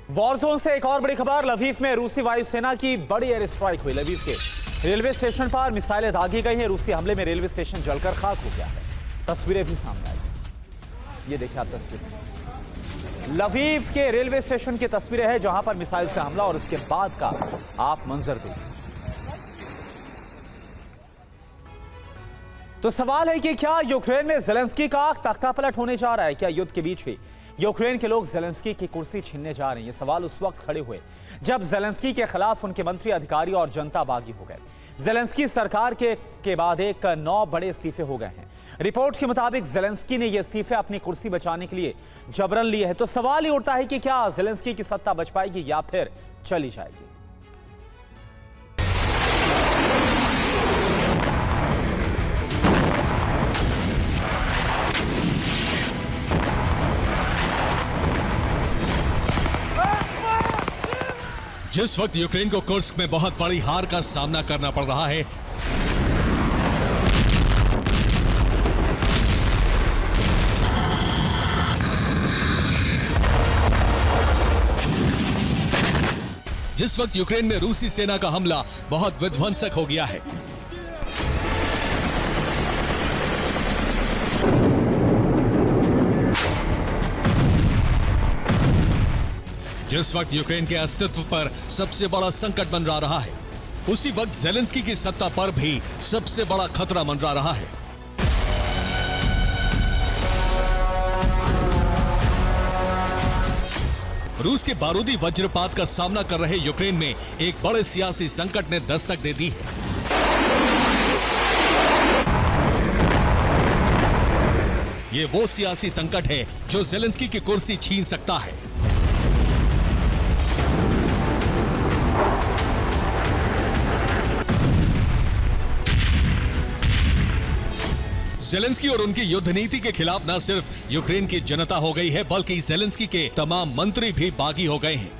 War zone से एक और बड़ी खबर। लवीव में रूसी वायुसेना की बड़ी एयर स्ट्राइक हुई। लवीव के रेलवे स्टेशन पर मिसाइलें दागी गई हैं। रूसी हमले में रेलवे स्टेशन जलकर खाक हो गया है। तस्वीरें भी सामने आई, ये देखिए आप तस्वीरें। लवीव के रेलवे स्टेशन की तस्वीरें हैं जहां पर मिसाइल से हमला और इसके बाद का आप मंजर देखिए। तो सवाल है कि क्या यूक्रेन में ज़ेलेंस्की का तख्तापलट होने जा रहा है? क्या युद्ध के बीच ही यूक्रेन के लोग ज़ेलेंस्की की कुर्सी छीनने जा रहे हैं? ये सवाल उस वक्त खड़े हुए जब ज़ेलेंस्की के खिलाफ उनके मंत्री, अधिकारी और जनता बागी हो गए। ज़ेलेंस्की सरकार के बाद 9 बड़े इस्तीफे हो गए हैं। रिपोर्ट के मुताबिक ज़ेलेंस्की ने ये इस्तीफे अपनी कुर्सी बचाने के लिए जबरन लिए हैं। तो सवाल ही उठता है कि क्या ज़ेलेंस्की की सत्ता बच पाएगी या फिर चली जाएगी? जिस वक्त यूक्रेन को कुर्स्क में बहुत बड़ी हार का सामना करना पड़ रहा है, जिस वक्त यूक्रेन में रूसी सेना का हमला बहुत विध्वंसक हो गया है, जिस वक्त यूक्रेन के अस्तित्व पर सबसे बड़ा संकट मंडरा रहा है, उसी वक्त ज़ेलेंस्की की सत्ता पर भी सबसे बड़ा खतरा मंडरा रहा है। रूस के बारूदी वज्रपात का सामना कर रहे यूक्रेन में एक बड़े सियासी संकट ने दस्तक दे दी है। ये वो सियासी संकट है जो ज़ेलेंस्की की कुर्सी छीन सकता है। ज़ेलेंस्की और उनकी युद्ध नीति के खिलाफ न सिर्फ यूक्रेन की जनता हो गई है, बल्कि ज़ेलेंस्की के तमाम मंत्री भी बागी हो गए हैं।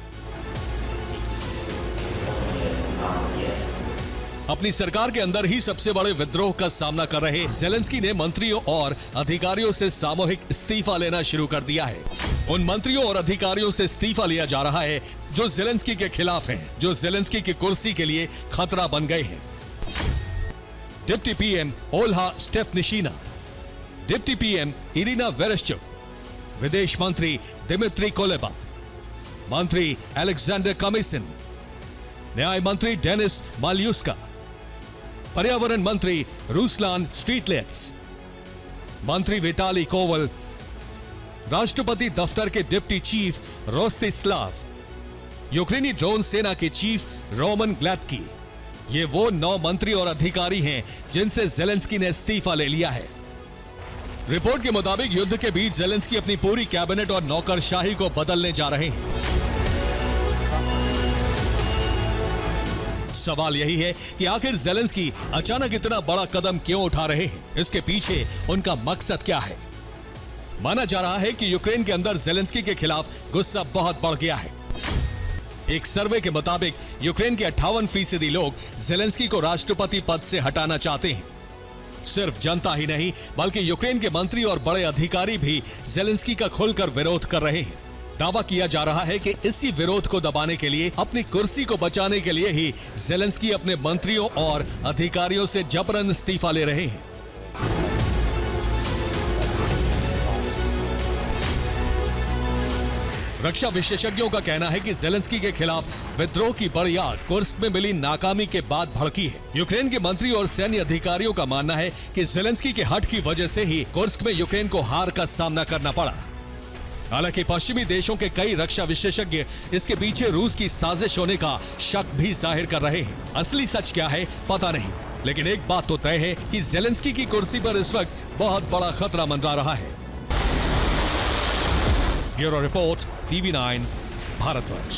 अपनी सरकार के अंदर ही सबसे बड़े विद्रोह का सामना कर रहे ज़ेलेंस्की ने मंत्रियों और अधिकारियों से सामूहिक इस्तीफा लेना शुरू कर दिया है। उन मंत्रियों और अधिकारियों से इस्तीफा लिया जा रहा है जो ज़ेलेंस्की के खिलाफ हैं, जो ज़ेलेंस्की की कुर्सी के लिए खतरा बन गए हैं। Deputy PM Olha Stefanishyna, deputy PM Iryna Vereshchuk, विदेश मंत्री दिमित्री कोलेबा, मंत्री अलेक्जेंडर कमिसिन, न्याय मंत्री डेनिस माल्युस्का, पर्यावरण मंत्री रूसलान स्ट्रीटलेट्स, मंत्री विटाली कोवल, राष्ट्रपति दफ्तर के डिप्टी चीफ रोस्तिस्लाव, यूक्रेनी ड्रोन सेना के चीफ रोमन ग्लैत्की। ये वो 9 मंत्री और अधिकारी हैं जिनसे ज़ेलेंस्की ने इस्तीफा ले लिया है। रिपोर्ट के मुताबिक युद्ध के बीच ज़ेलेंस्की अपनी पूरी कैबिनेट और नौकरशाही को बदलने जा रहे हैं। सवाल यही है कि आखिर ज़ेलेंस्की अचानक इतना बड़ा कदम क्यों उठा रहे हैं? इसके पीछे उनका मकसद क्या है? माना जा रहा है कि यूक्रेन के अंदर ज़ेलेंस्की के खिलाफ गुस्सा बहुत बढ़ गया है। एक सर्वे के मुताबिक यूक्रेन के 58% लोग ज़ेलेंस्की को राष्ट्रपति पद से हटाना चाहते हैं। सिर्फ जनता ही नहीं, बल्कि यूक्रेन के मंत्री और बड़े अधिकारी भी ज़ेलेंस्की का खुलकर विरोध कर रहे हैं। दावा किया जा रहा है कि इसी विरोध को दबाने के लिए, अपनी कुर्सी को बचाने के लिए ही ज़ेलेंस्की अपने मंत्रियों और अधिकारियों से जबरन इस्तीफा ले रहे हैं। रक्षा विशेषज्ञों का कहना है कि ज़ेलेंस्की के खिलाफ विद्रोह की बड़ी आग कुर्स्क में मिली नाकामी के बाद भड़की है। यूक्रेन के मंत्री और सैन्य अधिकारियों का मानना है कि ज़ेलेंस्की के हठ की वजह से ही कुर्स्क में यूक्रेन को हार का सामना करना पड़ा। हालांकि पश्चिमी देशों के कई रक्षा विशेषज्ञ इसके पीछे रूस की साजिश होने का शक भी जाहिर कर रहे हैं। असली सच क्या है पता नहीं, लेकिन एक बात तो तय है कि ज़ेलेंस्की की कुर्सी पर इस वक्त बहुत बड़ा खतरा मंडरा रहा है। Bureau report, TV9 Bharatvarsh.